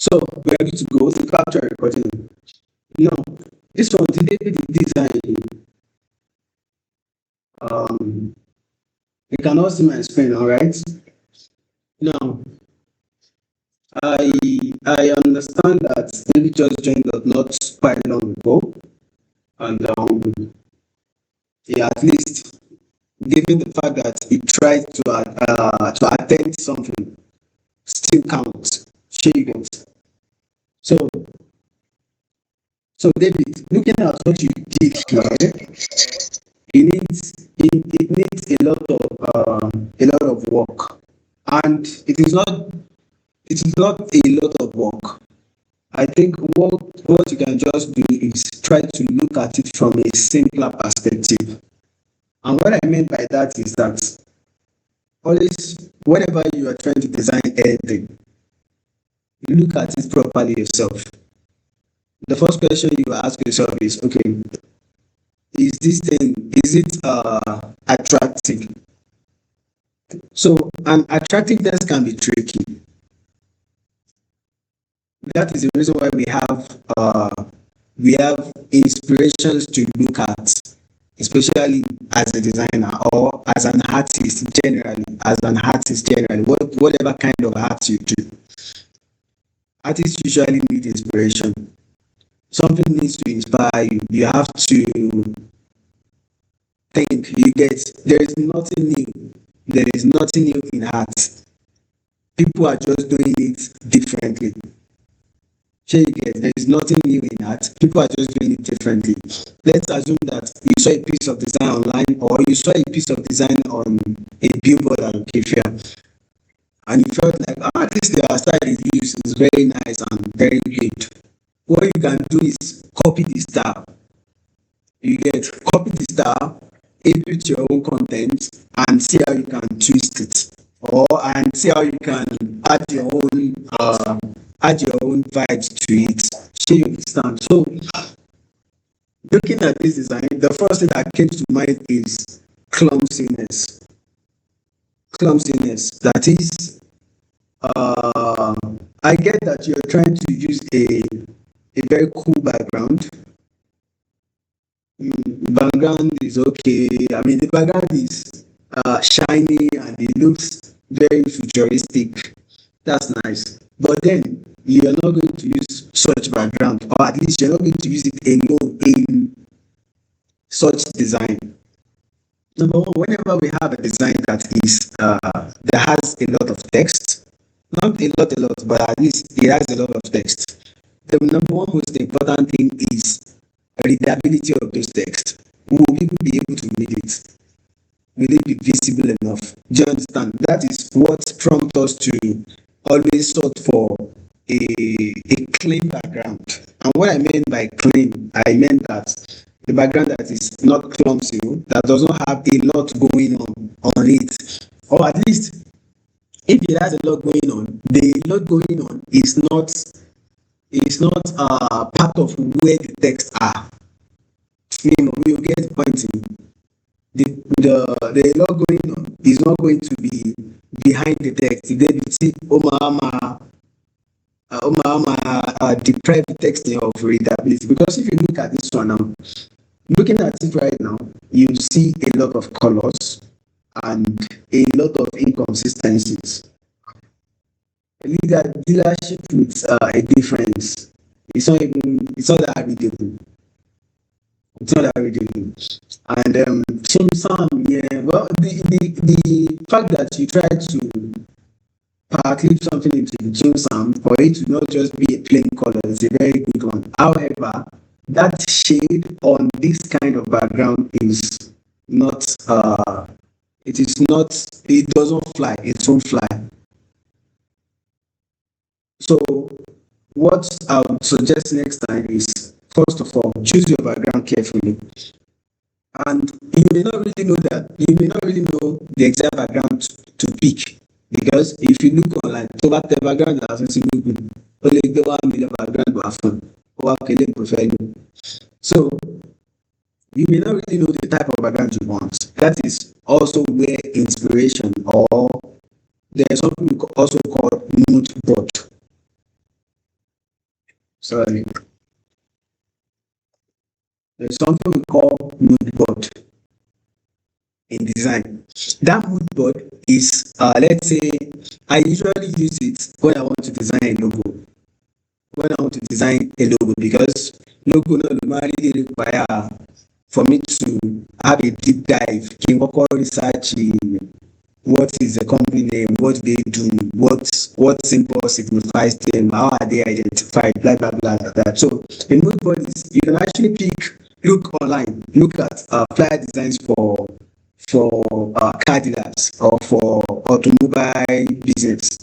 So we're good to go to capture recording. Now, this one today the design. You can all see my screen, all right? Now, I understand that maybe just joined us not quite long ago, and yeah, at least given the fact that he tried to attend something, still counts. Sure you get. So so David, looking at what you did here, it needs a lot of work, and it is not a lot of work. I think what you can just do is try to look at it from a simpler perspective. And what I mean by that is that always, whenever you are trying to design anything, you look at it properly yourself. The first question you ask yourself is, okay, is this thing, is it attractive? So an attractiveness can be tricky. That is the reason why we have inspirations to look at, especially as a designer or as an artist generally, whatever kind of art you do. Artists usually need inspiration. Something needs to inspire you. You have to think. There is nothing new. There is nothing new in art. People are just doing it differently. There is nothing new in art. People are just doing it differently. Let's assume that you saw a piece of design online, or you saw a piece of design on a billboard at Okefia, and you felt like, this their style is used is very nice and very good. What you can do is copy the style. Copy the style, input your own content, and see how you can twist it, and see how you can add your own vibes to it. So you understand. So looking at this design, the first thing that came to mind is clumsiness. That is, I get that you're trying to use a very cool background. Background is okay. I mean, the background is shiny and it looks very futuristic. That's nice. But then you are not going to use such background, or at least you're not going to use it alone in such design. Number one, whenever we have a design that has a lot of text, not a lot, but at least it has a lot of text. The number one most important thing is readability of those texts. Will people be able to read it? Will it be visible enough? Do you understand? That is what prompts us to always sort for a clean background. And what I mean by clean, I meant that the background that is not clumsy, that does not have a lot going on it, or at least if it has a lot going on, the lot going on is not part of where the texts are. You get pointing. The lot going on is not going to be behind the text. Then you see deprived text of readability. Because if you look at this one now, looking at it right now, you see a lot of colors and a lot of inconsistencies. Leadership with a difference. It's not that readable. It's not that readable. And the fact that you try to clip something into the Jim for it to not just be a plain color is a very good one. However, that shade on this kind of background is not it doesn't fly, it won't fly. So what I would suggest next time is, first of all, choose your background carefully. And you may not really know the exact background to pick, because if you look online, to that the background that has been only the 1 million background so you may not really know the type of background you want. That is also where inspiration, or there is something we also call mood board. Sorry, there's something we call mood board in design. That mood board is, let's say, I usually use it when I want to design a logo. When I want to design a logo, because logo no normally require for me to have a deep dive. Kí n kọ́kọ́ research what is the company name, what they do, what symbol signifies them, how are they identified, blah blah blah like that. So in mood board is you can actually look online, look at flyer designs for car dealers or for automobile business.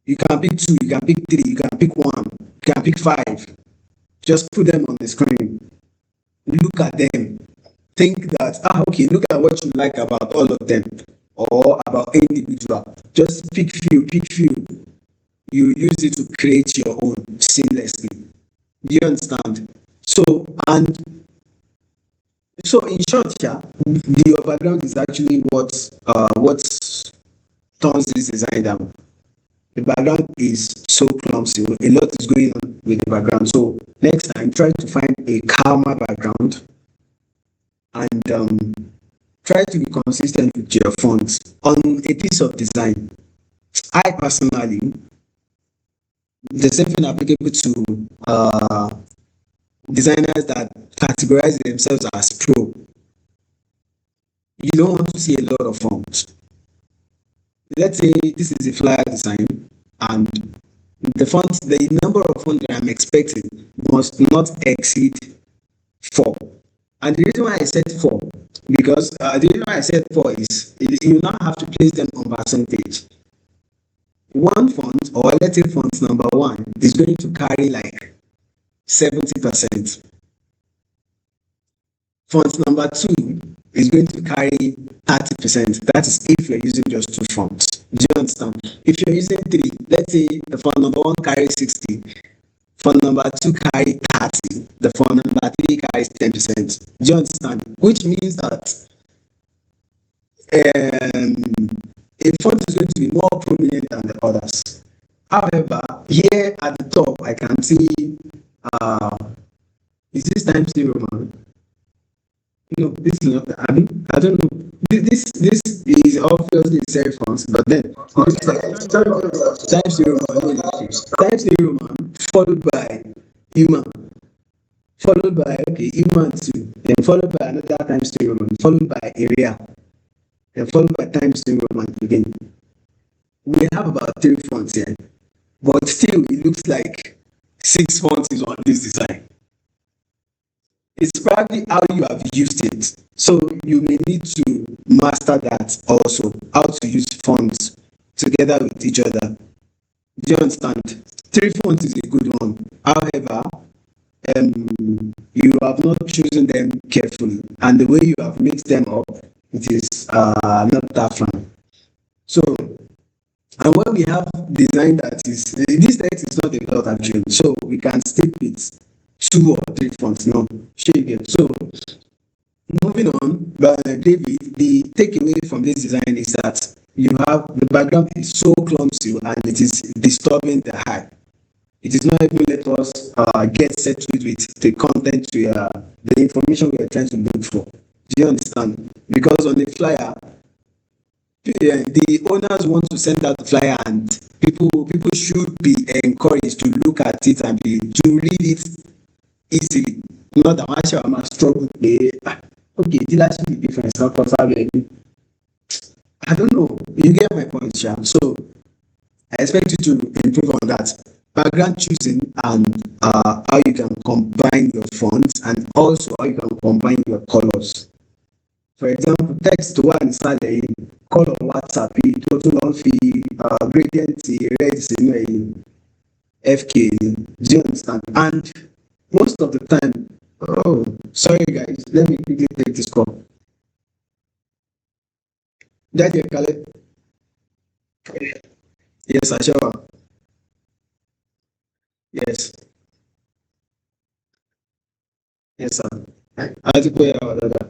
You can pick two, you can pick three, you can pick one, you can pick five. Just put them on the screen. Look at them. Think that, okay, look at what you like about all of them or about individual. Just pick few. You use it to create your own seamlessly. Do you understand? And so in short, yeah, the background is actually what turns this design down. The background is so clumsy. A lot is going on with the background. So next time, try to find a calmer background and try to be consistent with your fonts on a piece of design. I personally, the same thing applicable to designers that categorize themselves as pro. You don't want to see a lot of fonts. Let's say this is a flyer design and the number of fonts that I'm expecting must not exceed 4. And the reason why I said 4, because the reason why I said 4 is you now have to place them on percentage. One font, or let's say font number 1, is going to carry like 70%. Font number 2 is going to carry 30%. That is if you're using just 2 fonts. Do you understand? If you're using 3, let's say the font number 1 carries 60, font number 2 carries 30, the font number 3 carries 10%. Do you understand? Which means that a font is going to be more prominent than the others. However, here at the top, I can see, is this Times New Roman? No, this is not. I don't know. This is obviously self fonts, but then Times New Roman, Times New Roman, followed by human, followed by human 2, then followed by another Times New Roman, followed by area, then followed by Times New Roman again. We have about 3 fonts here, but still it looks like 6 fonts is on this design. It's probably how you have used it. So you may need to master that also, how to use fonts together with each other. Do you understand? 3 fonts is a good one. However, you have not chosen them carefully, and the way you have mixed them up, it is not that fun. So, and when we have design that is, this text is not a lot actually, so we can stick with 2 or 3 fonts. No, so moving on, but David, the takeaway from this design is that the background is so clumsy and it is disturbing the eye. It is not even let us get settled with the content the information we are trying to look for. Do you understand? Because on the flyer, the owners want to send out the flyer, and people should be encouraged to look at it and to read it easily. Not that much I must struggle. Okay, dealership is different. I don't know. You get my point, Sham. So I expect you to improve on that. Background choosing and how you can combine your fonts, and also how you can combine your colors. For example, text one sálẹ̀ yìí, color WhatsApp yìí tó tún lọ fi gradient red sínú ẹ̀ yìí, FK ni. Do you understand? And most of the time, oh, sorry guys, let me quickly take this call. Daddy Kale. Yes, Ashawa. Yes. Yes, sir. I ti pé àwọn dáadáa.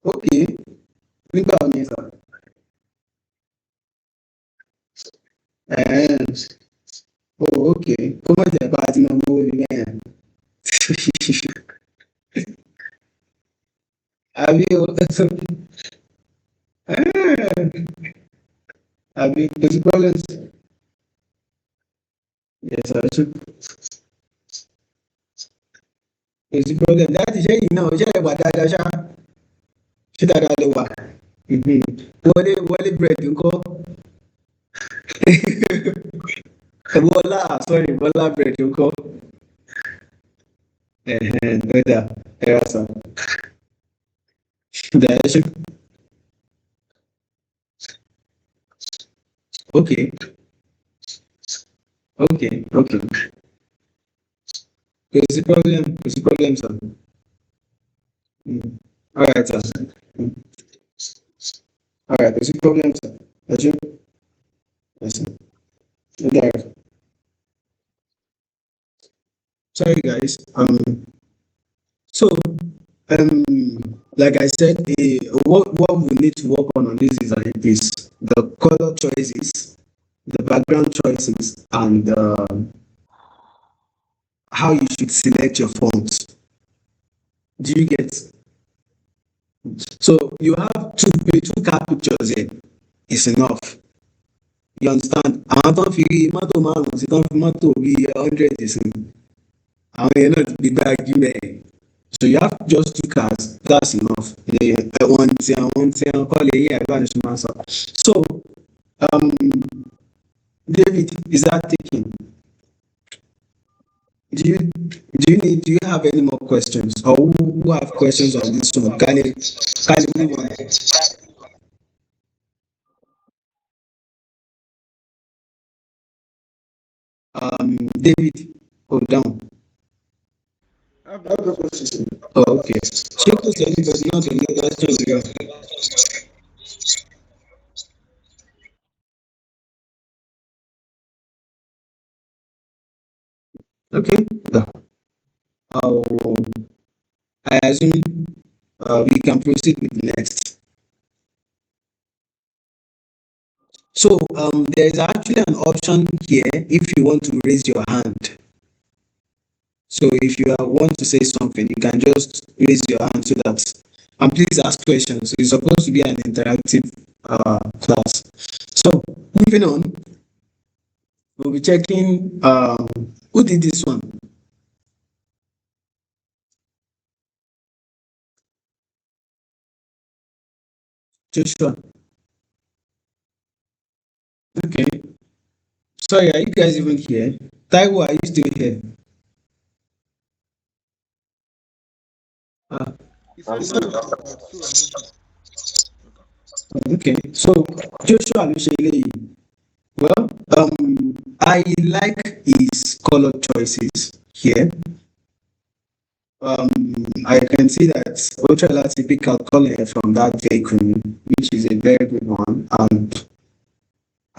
Okay. Nígbà wo ni sir? Eh, oh, okay. Kó má jẹ́ pé a ti máa mú orí bẹ́yẹn. Àbí o? Àbí kò sí problem. Yes, I should. Kò sí problem. Láti ṣe yìí náà, ṣé ẹ wà dáadáa ṣá? Ṣé dáadáa lè wà? Mhm. Wọlé bread ńkọ́? Bọ́lá, sorry, Bọ́lá bread ńkọ́? Ó dà, ẹ ra sàn. Direction. Okay, okay, okay. Kò sí problem, sir. Mm. All right, sir. Mm. All right, kò sí problem, sir. Ẹ ṣé. Yes, sir. Ó dára. Sorry, guys. So, um, like I said, what we need to work on this design is the color choices, the background choices, and how you should select your fonts. Do you get? So you have two car pictures here. It's enough. You understand? Àwọn tó ń fi mọ́tò márùn-ún sí tó ń fi mọ́tò bíi 100 sí. Àwọn yẹn náà ti di gbáàgì mẹ́ẹ̀. So you have just two cars. That's enough. One thing, call it here. So, David, is that taking? Do you have any more questions, or who have questions on this one? Can you move on? David, hold down. I have no questions. Oh, okay. Ṣé kò sí anybody náà tó ní questions again? Okay. Uh, I assume we can proceed with the next. So there is actually an option here if you want to raise your hand. So if you want to say something, you can just raise your hand so that, and please ask questions. It's supposed to be an interactive class. So moving on, we'll be checking who did this one. Joshua. Okay. Sorry, are you guys even here? Taiwo, are you still here? Okay, so Joshua ló ṣe eléyìí. Well, I like his color choices here. I can see that ultra typical color from that vehicle, which is a very good one. And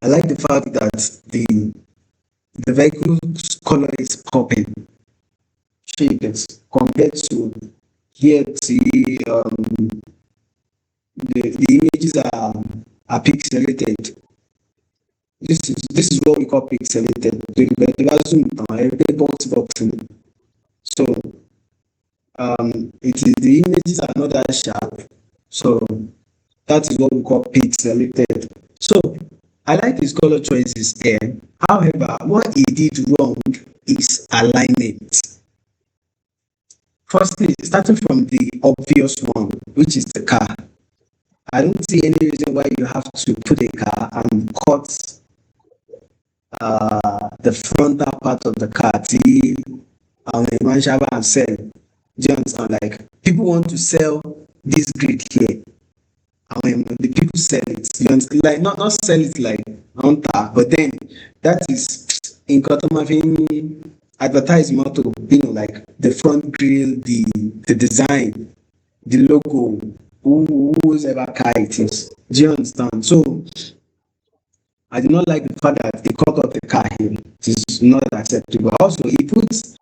I like the fact that the vehicle's color is popping shapes compared to here the images are pixelated. This is what we call pixelated. So the images are not that sharp. So that is what we call pixelated. So I like his color choices there. However, what he did wrong is alignment. Firstly, starting from the obvious one, which is the car. I don't see any reason why you have to put a car and cut the frontal part of the car and sell. Do you understand? Like, people want to sell this grid here. The people sell it. You understand? Like, not sell it like on top, but then that is in Kotomafin advertise motto, like the front grill, the design, the logo, whose ever car it is. Do you understand? So I do not like the fact that they cut off the car here. It is not acceptable. Also, he puts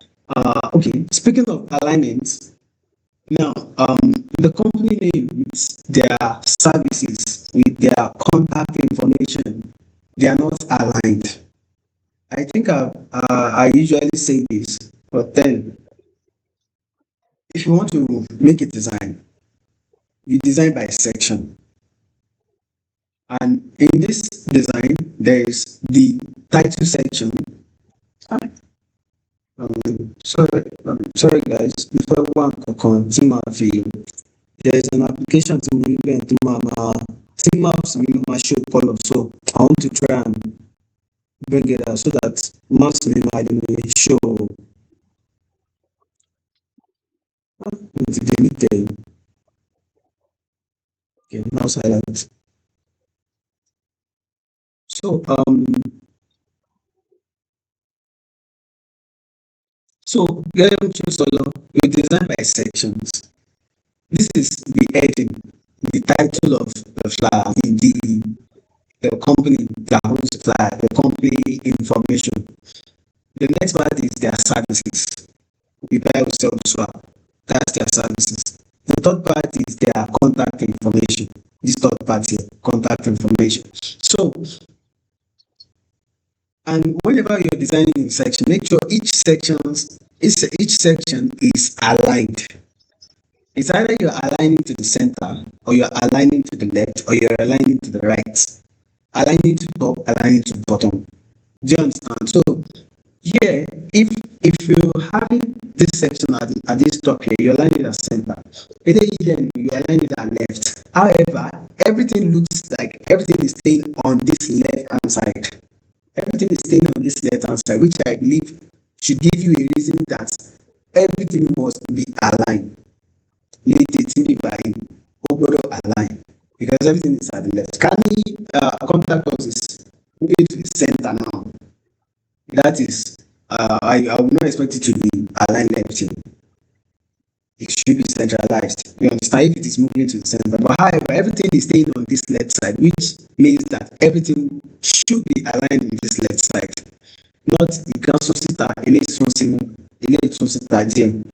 okay, speaking of alignment, now the company name with their services, with their contact information, they are not aligned. I think I usually say this, but then if you want to make a design, you design by section. And in this design, there is the title section. Ah, sorry guys, before one can continue, there is an application to movement to mama maps minimum show column. So I want to try and bring it out so that maps minimum show delete. Okay, now silence. So so get choose solo, you design by sections. This is the heading, the title of the flyer, the company that owns the flyer, the company information. The next part is their services. We buy, we sell, we swap. That's their services. The third part is their contact information. This third part here, contact information. So, and whenever you're designing a section, make sure each section is aligned. It's either you're aligning to the center, or you're aligning to the left, or you're aligning to the right. Aligning to top, aligning to bottom. Do you understand? So here, if you're having this section at this top here, you're aligning at center. Either then you align it at left. However, everything looks like everything is staying on this left hand side. Everything is staying on this left hand side, which I believe should give you a reason that everything must be aligned. Ní by align because everything is at the left. Can we contact us is moving to the center now? That is, I would not expect it to be aligned empty. It should be centralized. You understand? If it is moving to the center, but however, everything is staying on this left side, which means that everything should be aligned in this left side. Not you can sit do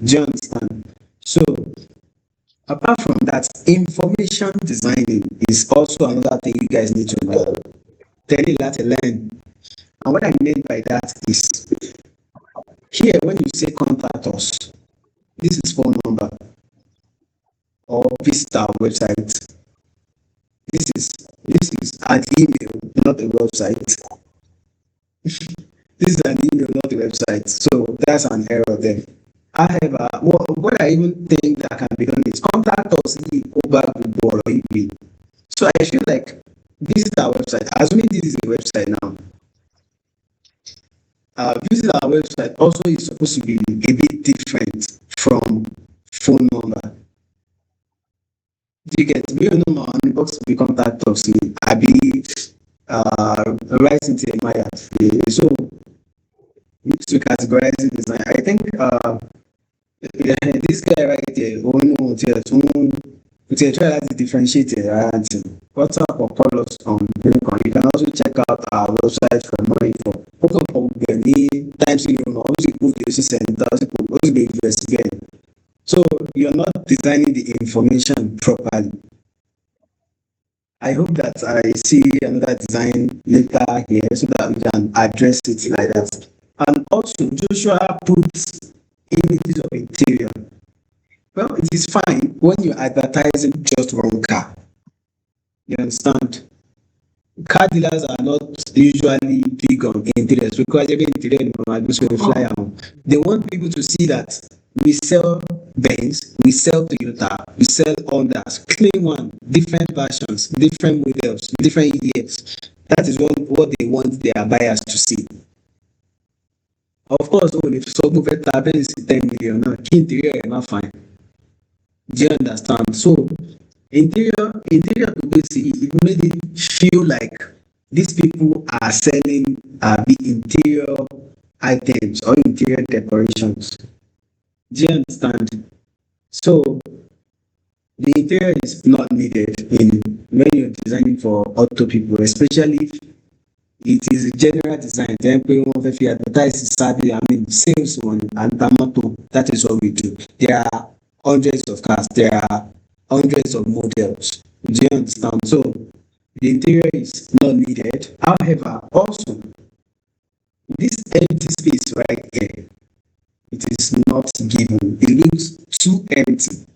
you understand? So apart from that, information designing is also another thing you guys need to know. Tell you that to learn. And what I mean by that is here when you say contact us, this is phone number or visit our website. This is an email, not a website. This is an email, not a website. So that's an error there. However, what I even think that can be done is contact us over Google or email. So I feel like visit our website. Assuming this is a website now, visit our website also is supposed to be a bit different from phone number. Do you get me? You know, on the box we contact us. I be writing to my so to categorizing design. I think this guy right here, oh no, to try to differentiate it. What type of colors on Bitcoin? You can also check out our website for more info. So you're not designing the information properly. I hope that I see another design later here so that we can address it like that. And also, Joshua puts images of interior. Well, it is fine when you're advertising just one car. You understand? Car dealers are not usually big on interiors because every interior flyer. They want people to see that we sell Benz, we sell Toyota, we sell Hondas, clean one, different versions, different models, different years. That is what they want their buyers to see. Of course, if so move it Benz 10 million, no, interior is not fine. Do you understand? So interior publicity, it made it feel like these people are selling the interior items or interior decorations. Do you understand? So the interior is not needed in when you're designing for auto people, especially if it is a general design. Then we want to advertise sales one and Tamato. That is what we do. There are hundreds of cars, there are hundreds of models. Do you understand? So the interior is not needed. However, also this empty space right here, it is not given. It looks too empty.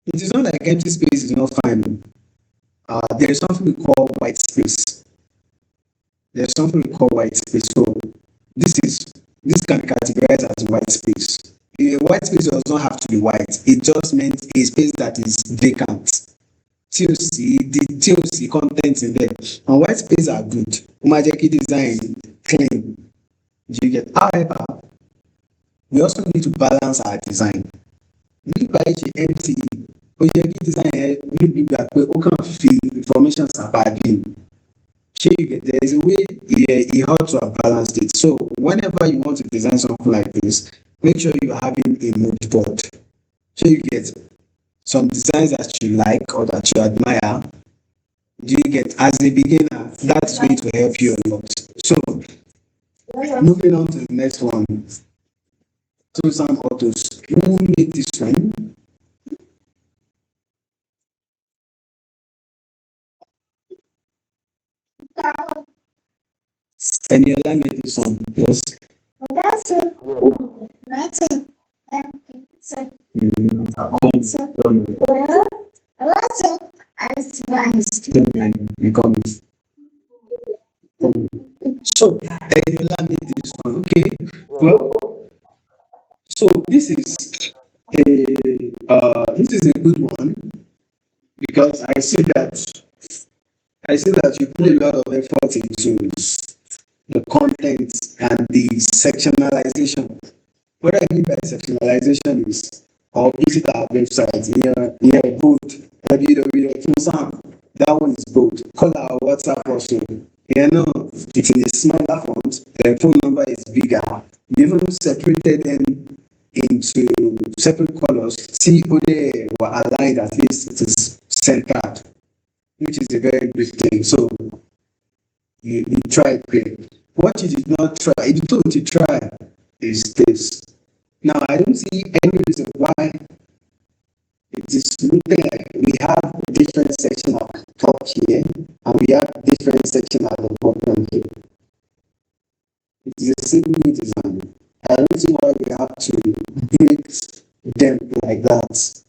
It is not like empty space is not fine. There is something we call white space. There's something we call white space. So this is this can be categorized as white space. A white space does not have to be white. It just means a space that is vacant. The TOC content in there. And white space are good. Umajeki design clean. Do you get? However, we also need to balance our design. Nípa ṣe empty, ó yẹ kí design yẹn níbi gbà pé ó kàn fi information sàbàdì. There is a way you have to have balanced it. So whenever you want to design something like this, make sure you're having a mood board. So you get some designs that you like or that you admire. Do you get, as a beginner, that's going to help you a lot. So moving on to the next one. So some autos. Who made this one? Any other made this one? Yes. That's it. That's it. Well, that's it. So, Eniola made this one. Okay. Well, so this is a good one because I see that you put a lot of effort into the content and the sectionalization. What I mean by sectionalization is, or visit our website, here bold, www.funsam, that one is bold. Call our WhatsApp also. It's in a smaller font, the phone number is bigger. You even separated them into separate colors. See who they were aligned, at least it is centered, which is a very good thing. So you tried great. What you did not try, if you told to try, is this. Now I don't see any reason why it is looking like we have different section at the top here and we have different section at the bottom here. It is a simple design. I don't see why we have to break them like that.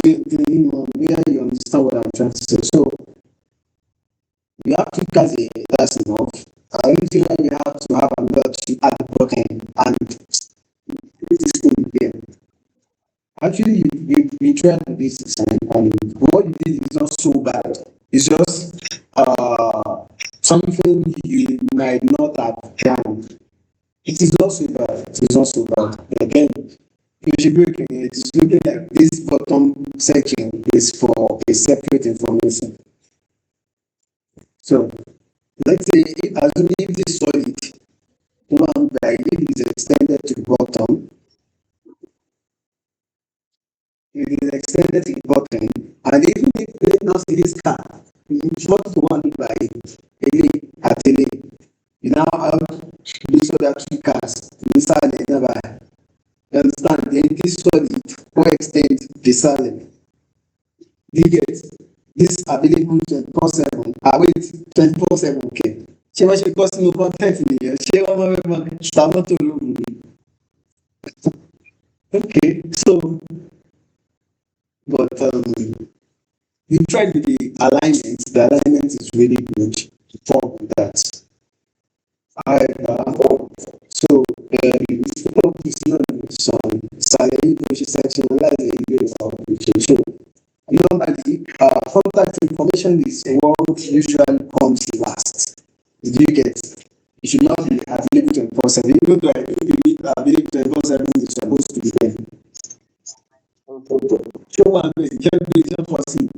You understand what I'm trying to say? So you have to cut it, that's enough. I don't see why we have to have another two at the bottom and this thing here. Actually, you tried this design and what you did is not so bad. It's just something you might not have done. It is also bad. It is also bad. Again, you should be looking at it. It's looking like this bottom section is for a separate information. So let's say assuming this solid one by if it is extended to the bottom, it is extended to the bottom, and even if they not see this car, what the one by a you now have these other two cars inside the nearby. You understand? Then this solid will extend the salad. You get this available 24/7. Wait, 24/7, okay. Ṣé wọ́n ṣe kọ́ sínú content nìyẹn? Ṣé wọ́n máa ń mọ ṣàwọn tó lóhùn ni? Okay, so but you tried with the alignment. The alignment is really good to form with that. However, so focus on salary which is sectionalized a bit of so normally contact information is what usually comes last. Do you get? It should not be available 24/7. Even though I do believe available 24/7 is supposed to be there. Show one way, can't be foreseen.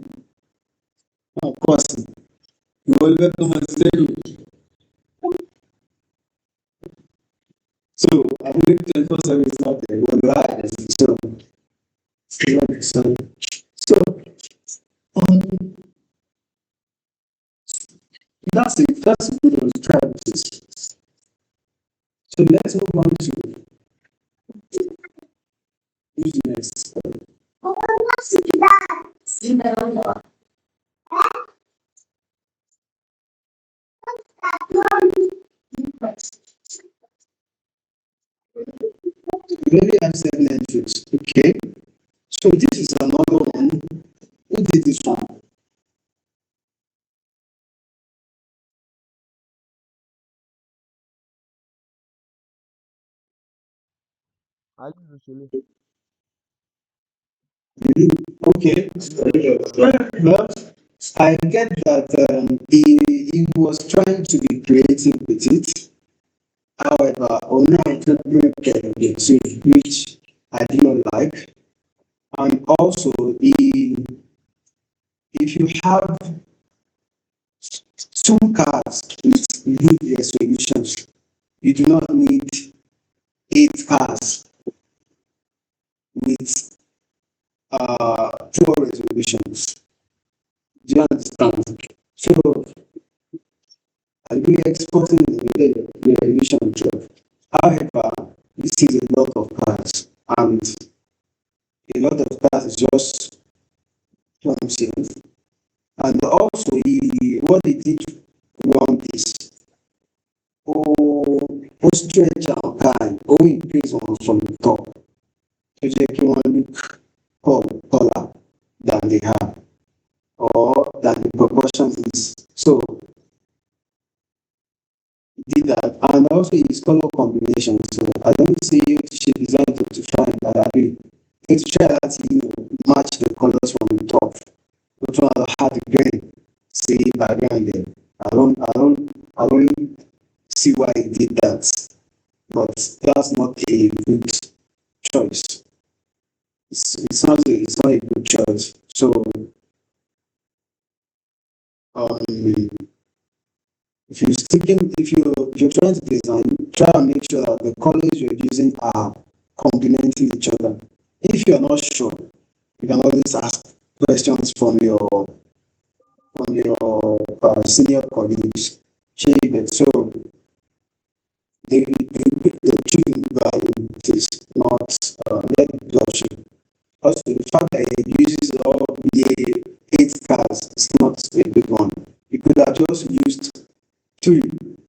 Of course, you will let them stay. So I believe 24/7 is not there. When you are so that's it. That's a good one to try with this. So let's move on to business. We already have 7 entries. Okay. So this is another one. Who did this one? Ali Rushele. Okay. Well, I get that he was trying to be creative with it. However, online can get to which I do not like. And also, if you have two cars with good resolutions, you do not need 8 cars with poor resolutions. Do you understand? So I'll be exporting the resolution job. However, this is a lot of cars, and a lot of cars is just for himself. And also, what he did wrong is, ó stretch àwọn car, ó increase wọn from the top, tó jẹ́ kí wọ́n look taller than they have, or than the proportion is. So did that, and also his color combination. So I don't see she designed to find that I agree. It's try that match the colors from the top. Which one had the grain? See background there. I don't see why he did that. But that's not a good choice. It's not a good choice. So um if you're trying to design, try and make sure that the colors you're using are complementing each other. If you're not sure, you can always ask questions from your senior colleagues. So the choosing value is not let blushing. Also, the fact that it uses all the 8 cars is not a good one. You could have just used 3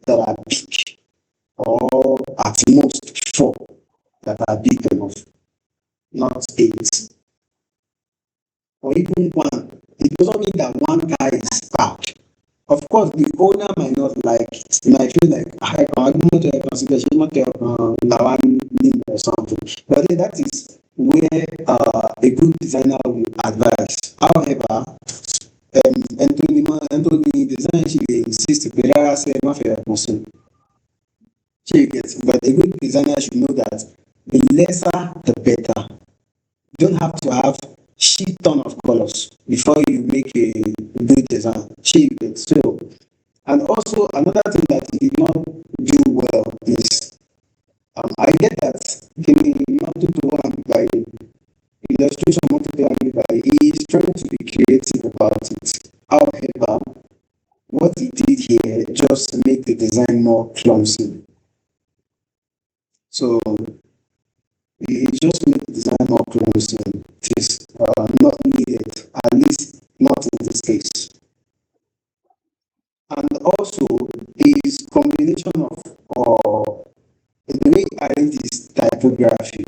that are big, or at most 4 that are big enough, not 8, or even 1. It doesn't mean that one guy is bad. Of course, the owner might not like it. He might feel like I can't consider or something. But then that is where a good designer will advise. However, Anthony design she insist pé rárá sẹ́ ẹ má fẹ́ ẹ̀kan sí. You get, but a good designer should know that the lesser the better. You don't have to have shit ton of colors before you make a good design. She get so. And also another thing that he did not do well is I get that by illustration he is trying to be creative about it. However, what he did here just make the design more clumsy. So it just made the design more clumsy. It is not needed, at least not in this case. And also his combination of the way he arranged his typography,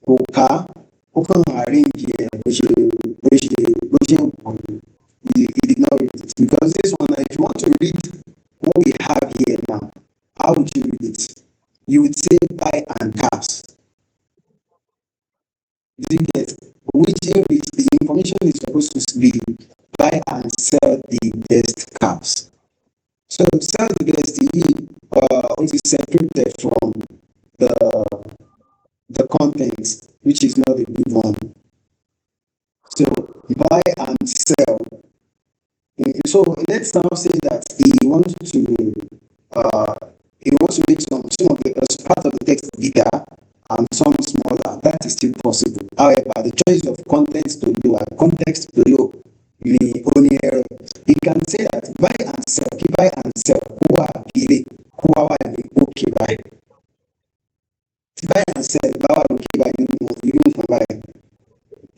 kò ká, ó kàn arrange ẹ̀ bó ṣe he did not read it. Because this one, if you want to read what we have here now, how would you read it? You would say buy and caps. Do you get which the information is supposed to be buy and sell the best caps. So sell the best which is separated from the the content, which is not a good one. So buy and sell. So let's now say that uh, he wants to make some of the part of the text bigger and some smaller. That is still possible. However, the choice of context below the only error. You can say that buy and sell. Who are okay buy. Buy and sell. You buy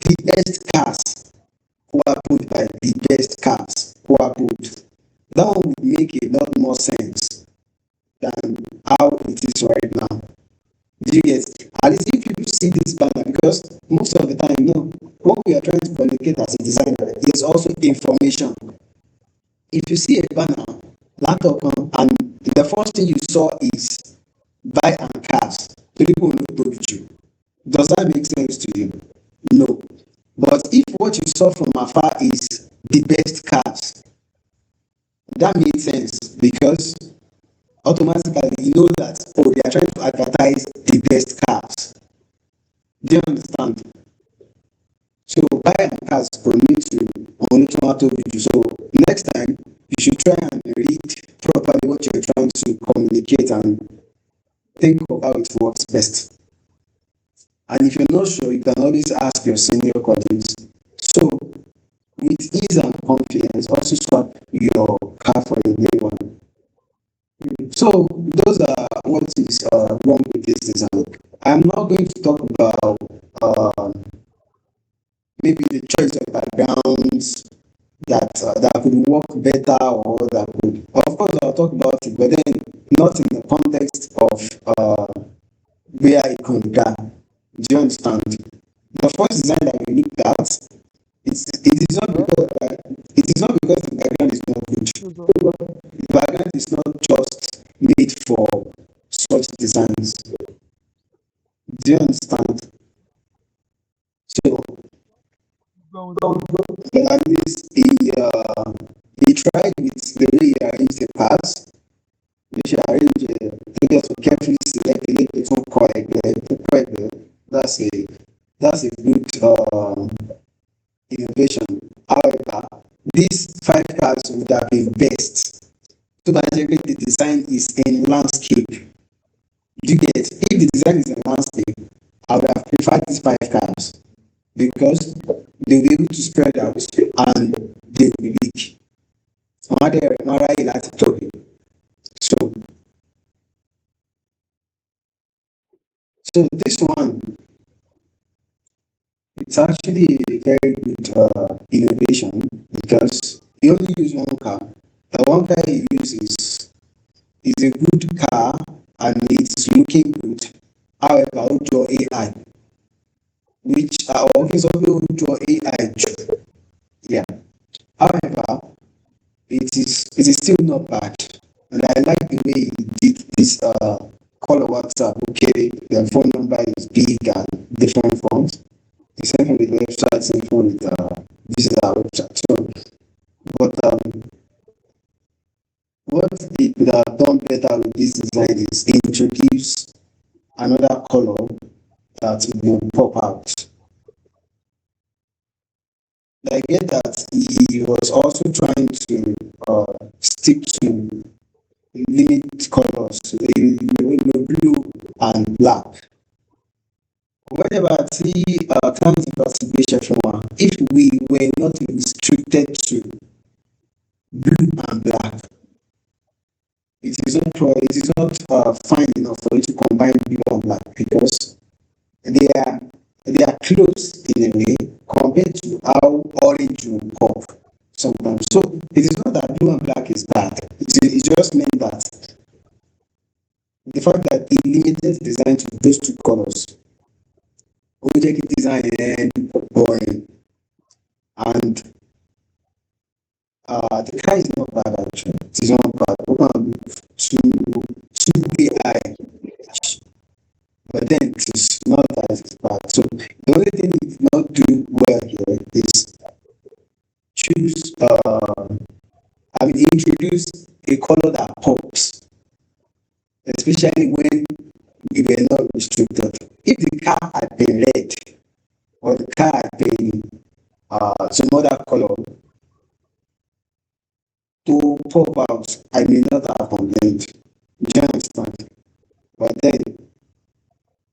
the best cars. Who are put by the best cars. Who are put. That one would make a lot more sense than how it is right now. Do you get? see this banner because most of the time, what we are trying to communicate as a designer is also information. If you see a banner, laptop, and the first thing you saw is buy and cars, people will not told you. Does that make sense to you? No. But if what you saw from afar is the best cars, that makes sense because automatically you know that they are trying to advertise the best cars. Do you understand? So buy and cars for me to only tomato video. So next time you should try and read properly what you're trying to communicate and think of how it works best. And if you're not sure, you can always ask your senior colleagues. So with ease and confidence, also swap your car for a new one. So those are what is wrong with this design. I'm not going to talk about maybe the choice of backgrounds that could work better or that could. Of course, I'll talk about it, but then not in the context of where it could go. Do you understand? The first design that we looked at, it is not because the background is not good. The background is not just made for such designs. Do you understand? So at least he tried with the way he arranged the parts. You should arrange he also carefully select a little bit more correct. That's a good innovation. However, these 5 cars would have been best. So basically the design is in landscape. You get if the design is in landscape, I would have preferred these 5 cars because they'll be able to spread out and they will be big. So so this one, it's actually a very good innovation because you only use one car. The one car you use is a good car and it's looking good. However, draw AI, which are always draw AI. Yeah. However, it is still not bad. And I like the way he did this color WhatsApp. Okay, the phone number is big and different fonts. The same thing with the website, same thing with this is our website. So but what it could have done better with this design is introduce another color that will pop out. I get that he was also trying to stick to limit colors, blue and black. Whenever I see client investigation from if we were not restricted to blue and black, it is not fine enough for you to combine blue and black because they are they are close in a way compared to how orange will curve sometimes. So it is not that blue and black is bad. It just meant that the fact that it limited design to those 2 colors, object design and boring, and the car is not bad actually. It is not bad. We can move to AI, but then it is not that bad. So the only thing it did not do well here is choose introduce a color that pops, especially when we were not restricted. If the car had been red or the car had been some other color to pop out, I may not have complained. Do you understand? But then,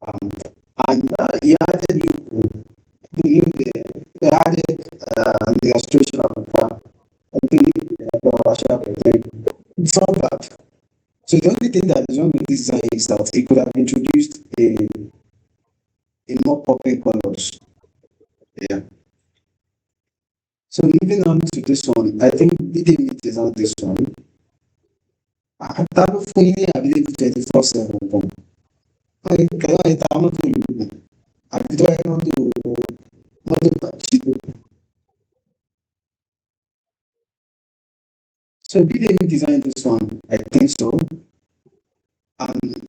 um, and he added he added an illustration of the car. I think it's not bad. So the only thing that is wrong with this design is that it could have introduced a more popping colors. Yeah. So moving on to this one, I think the limit is on this one. Tá no fim, a vida de 24/7. Aí, caiu aí, tá no fim. àbí tó bá yẹ mọ́tò tàbí so did they design this one? I think so.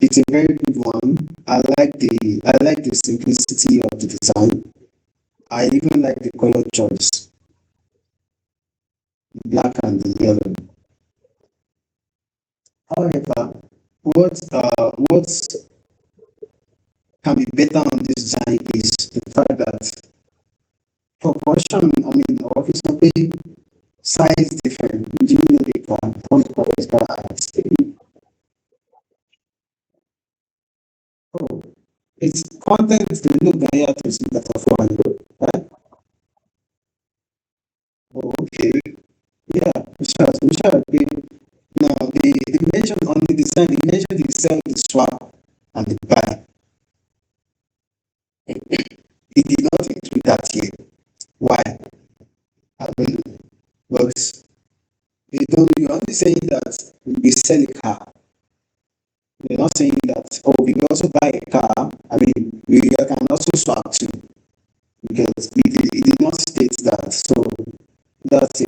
It's a very good one. I like the simplicity of the design. I even like the color choice, the black and the yellow. However, what can be better on this design is the fact that proportion, I mean, or if it's something size different, you know they can point for extra height. Oh, it's content to look at to see that of one, right? Oh, okay. Yeah, we shall be now the mention on the design, the mention the sell, the swap, and the buy. It did not include that here. Why? I mean, but you only saying that we sell a car. We're not saying that, oh, we can also buy a car. I mean, we can also swap too, because it did not state that. So that's a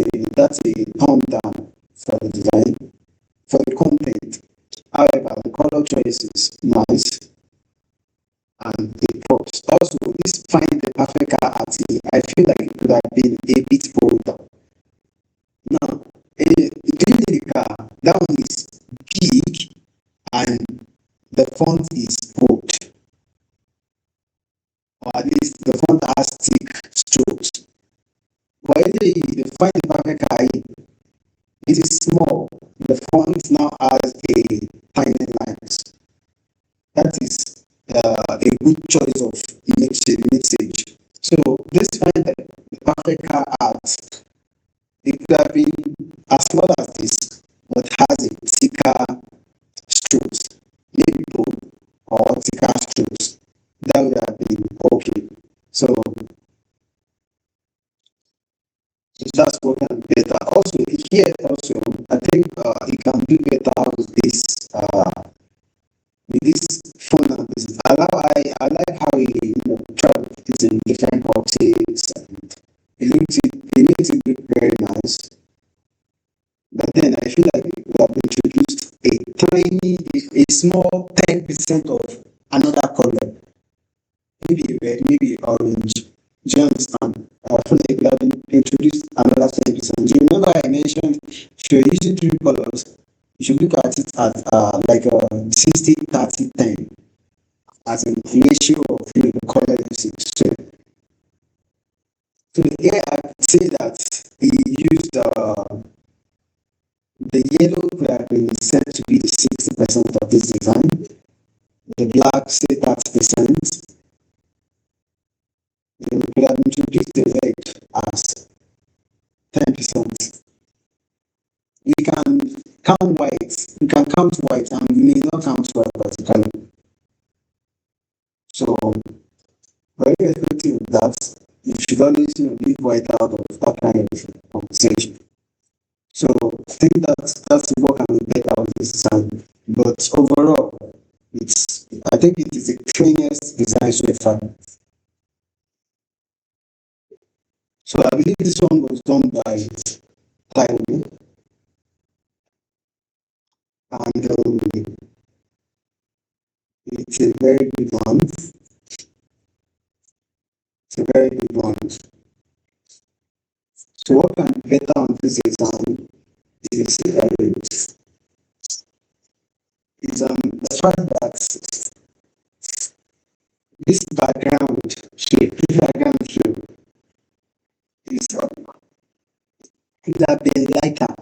thumb down for the design, for the content. However, the color choice is nice and the props. Also, this find the perfect car at I feel like it could have been a bit bolder. Now, do you need a car? That one is big and the font is bold, or at least the font has thick strokes. But the find the perfect car, it is small. The font now has a tiny lines. That is a good choice of message. So this find the perfect car art, it could have been as small as this, but has a thicker strokes, maybe bold or thicker strokes. That would have been okay. So that's what can be better. Also, here also, I think it can do better with this phone and this. I like how he try to put it in different boxes and it makes it look very nice. But then I feel like we have introduced a small 10% of another color, maybe red, maybe orange. Do you understand? I feel like we have introduced another 10%. Do you remember I mentioned if you're using three colors, you should look at it at like 60, 30, 10 as a ratio of the color usage. So here I say that he used the yellow could have been said to be 60% of this design, the black say 30%, then we could have introduced the red as 10%. You can count white and you may not count white vertically. So very effective with that. You should always leave white out of that kind of conversation. So I think that's what can be better with this design. But overall, I think it is the cleanest design so far. So I believe this one was done by Taiwan, and it's a very good one. It's a very good one. So what can be better on this design is the fact that this background shape is could have been lighter,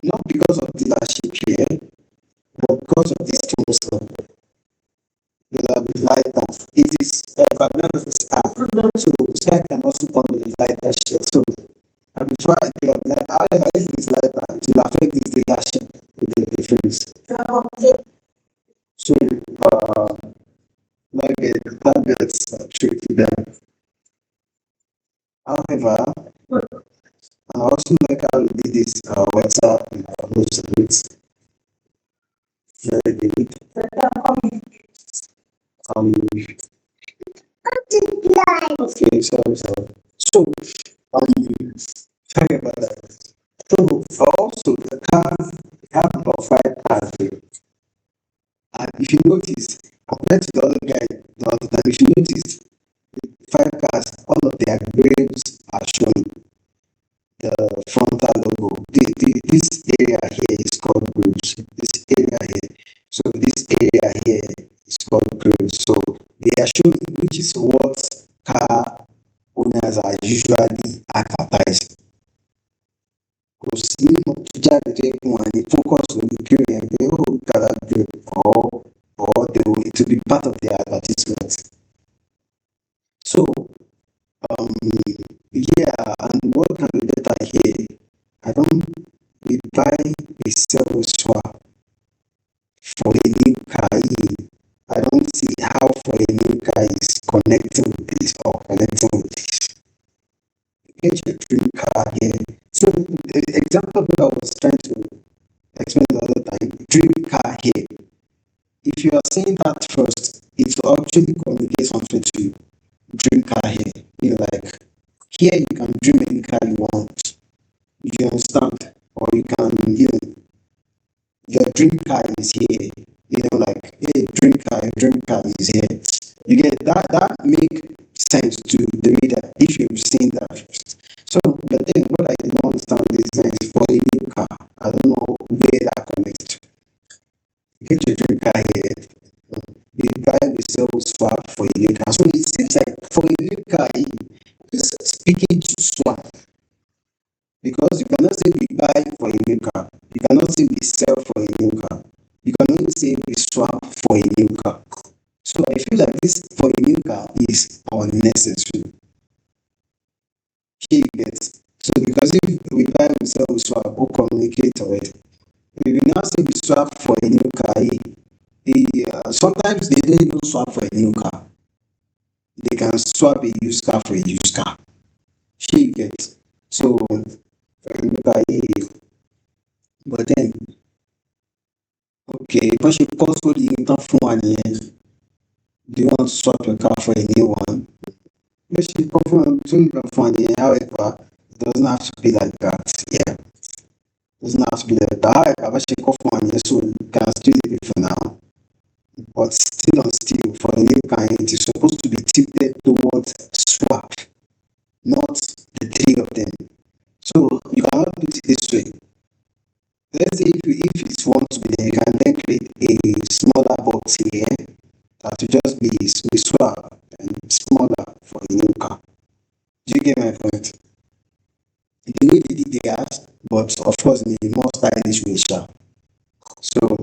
not because of the shape here, but because of this tool could have been lighter. It is background so sky can also come with a lighter shade. So I will try to like however if it is lighter, it will affect this layer shape with the difference. So like that gets tricky there. However, I also like how we did this WhatsApp and most of it. Very good. Um, Okay, sorry. So, sorry about that. So, also the cars, we have about five cars here. And if you notice, compared to the other guy, the other time, if you notice, five cars, all of their graves are showing the frontal logo. This area here is called graves. This area here. So this area here is called graves. So they are showing, which is what car owners are usually advertising. Kò sí nínú tó jáde tó yẹ kí wọ́n á ní focus lórí grave yẹn pé ó kára grave or they will, it will be part of their advertisement. So yeah, and what can be better here? I don't we buy, we sell, we swap for a new car here. I don't see how for a new car is connecting with this or connecting with this. Get your dream car here. So the example that I was trying to explain the other time, dream car here. If you are saying that first, it will actually communicate something to you. Dream car here. You know, like here you can dream any car you want. You understand? Or you can, you know, your dream car is here. You know, like, hey, dream car is here. You get that, that make sense to the reader if you've seen that first. So, but then what I don't understand is for a new car. I don't know where that connects to. Get your dream car here. We buy, we sell, we swap for a new car. So it seems like for a new car, it's speaking to swap. Because you cannot say we buy for a new car. You cannot say we sell for a new car. You can only say we swap for a new car. So I feel like this for a new car is unnecessary. Here you get. So because if we buy, we sell, we swap, we communicate already. If we now say we swap for a new car, sometimes they don't even swap for a new car. They can swap a used car for a used car. Here you get. So for a new car, but then okay, bó ṣe kọ́ sórí tán fún wa nìyẹn. Do you want to swap your car for a new one? Bó ṣe kọ́ sórí tán fún wa nìyẹn, however, it doesn't have to be like that. Yeah, it doesn't have to be like that. However, bó ṣe kọ́ fún wa nìyẹn, so you can still leave it for now. But still on still, for a new car, it is supposed to be tilted towards swap, not the three of them. So you cannot do it this way. Let's say if it wants to be there, you can then create a smaller box here that will just be we swap and smaller for a new car. Do you get my point? The way they did theirs, but of course in a more stylish way, sha. So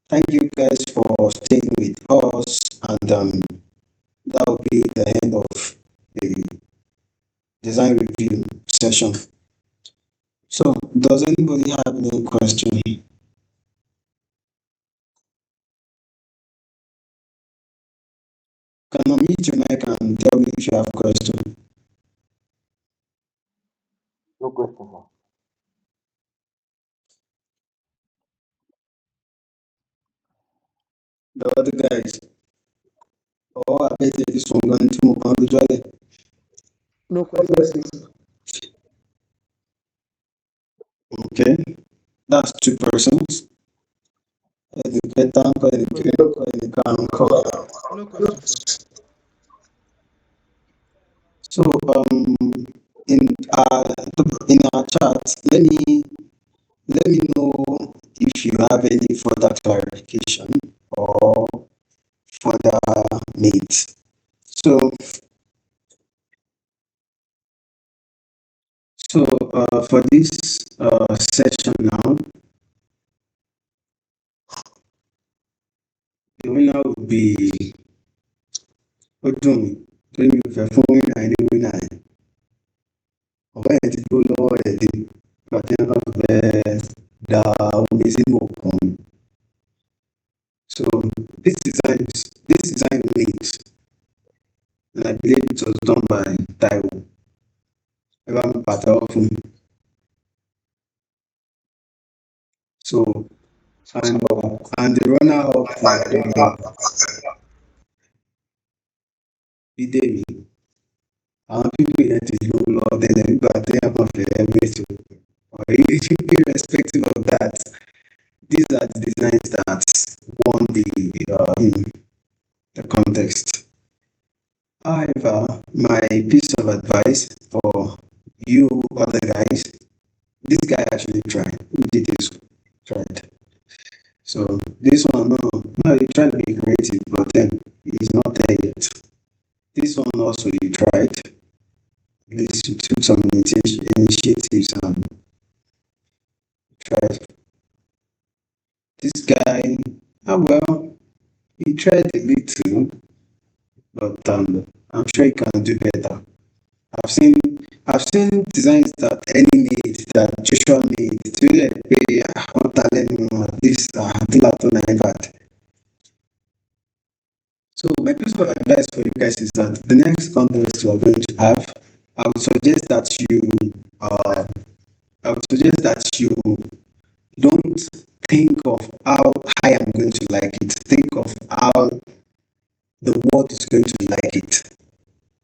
thank you guys for staying with us, and that will be the end of the design review session. So does anybody have any question? Can unmute your mic and tell me if you have a question. No question, sir. The other guys. Oh, I bet this one going to move on to Jolly. No question. Okay, that's two persons. Educator, No question, sir. So in our in our chat, let me know if you have any further clarification or further needs. So for this session now, the winner will be Odun. Then you fẹ́ winner any winner. Ọ̀rẹ́ ẹ̀ ti tó lọ́wọ́ ẹ̀ dé. Ìgbàdí ẹ̀ náà fẹ́ da omi sínú òkun. So this design made, and I believe it was done by Taiwo. Ẹ bá mi pàtẹ́wọ́ fún mi. So and the runner up for the Bídèmí, àwọn people yẹn ti lówó lọ́wọ́ tẹ́lẹ̀ nígbà téèyàn kàn fẹ́ mẹ́tò. Or irrespective of that, these are the designs that won the contest. However, my piece of advice for you other guys, this guy actually tried. Who did this? Tried. So this one, no, he tried to be creative, but then he's not there yet. This one also you tried. At least you took some initiatives and tried. This guy, well, he tried a little, but I'm sure he can do better. I've seen designs that Annie made, that Joshua made. To like pay one talent this that. So my piece of advice for you guys is that the next contest you are going to have, I would suggest that you don't think of how I am going to like it. Think of how the world is going to like it.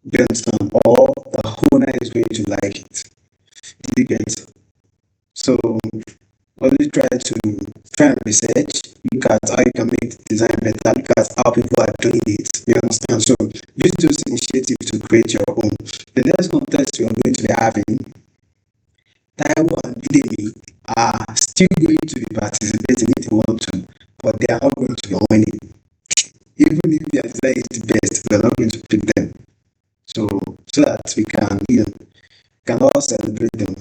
Do you understand? Or the owner is going to like it. Do you get? So always try and research, look at how you can make the design better, look at how people are doing it. You understand? So use those initiatives to create your own. The next contest we are going to be having, Taiwo and Bidemi are still going to be participating if they want to, but they are not going to be winning. Even if their design is the best, we are not going to pick them. So that we can all celebrate them.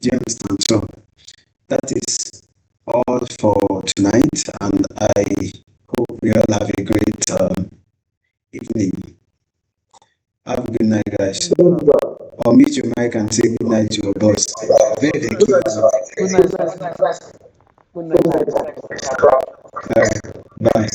Do you understand? So that is all for tonight, and I hope we all have a great evening. Have a good night, guys. Or mute your mic and say good night to your boss. Very good. Good night. Good night. Bye.